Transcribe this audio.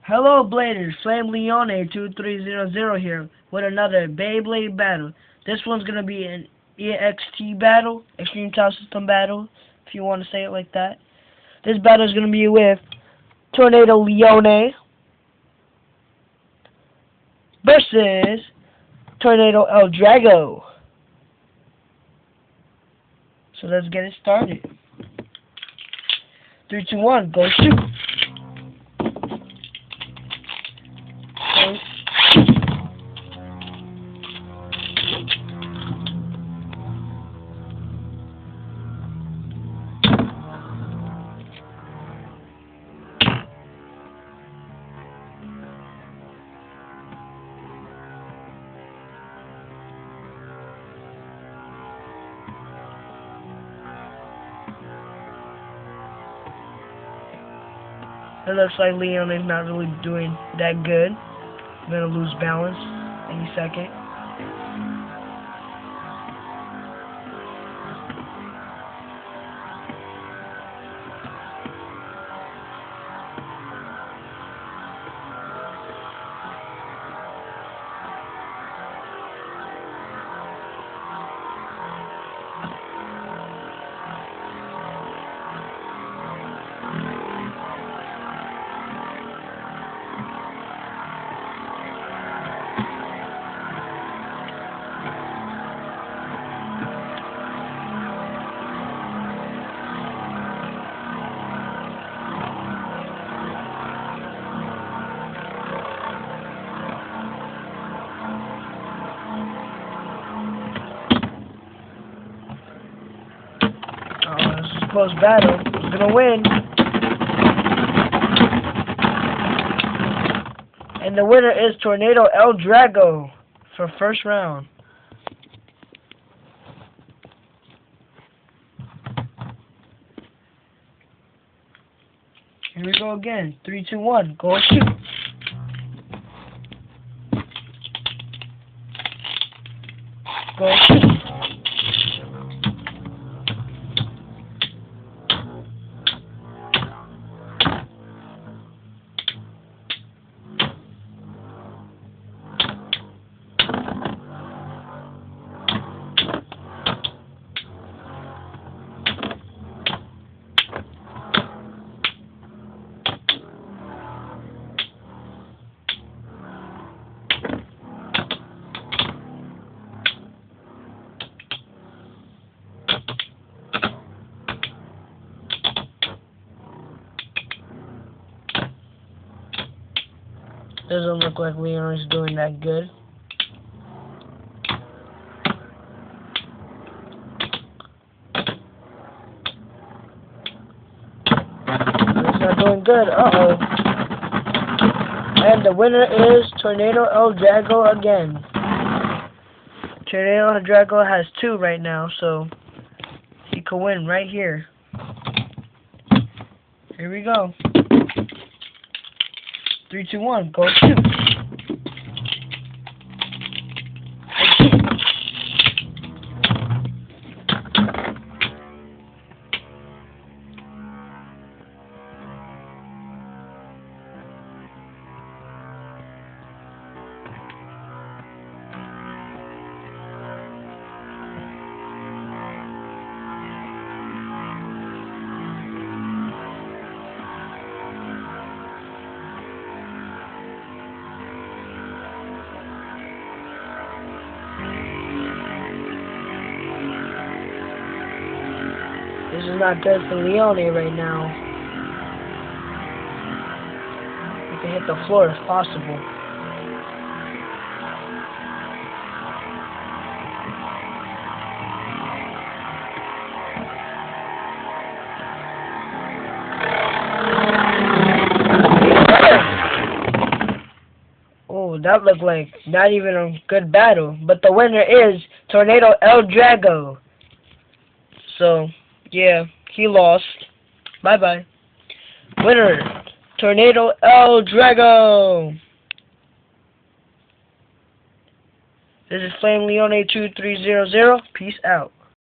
Hello Bladers, Flame Leone 2300 here with another Beyblade battle. This one's gonna be an EXT battle, Extreme Tile System battle, if you want to say it like that. This battle is gonna be with Tornado Leone versus Tornado Ldrago. So let's get it started. 3, 2, 1, go shoot! It looks like Leone is not really doing that good. I'm gonna lose balance any second. This is a close battle. Who's gonna win? And the winner is Tornado Ldrago for first round. Here we go again. 3, 2, 1, go shoot! Go shoot! Doesn't look like Leone is doing that good. He's not doing good. Uh-oh. And the winner is Tornado Ldrago again. Tornado Ldrago has 2 right now, so he could win right here. Here we go. 3, 2, 1, go shoot! This is not good for Leone right now. He can hit the floor if possible. Oh, that looked like not even a good battle. But the winner is Tornado Ldrago. So yeah, he lost. Bye-bye. Winner, Tornado Ldrago. This is Flame Leone 2300. Peace out.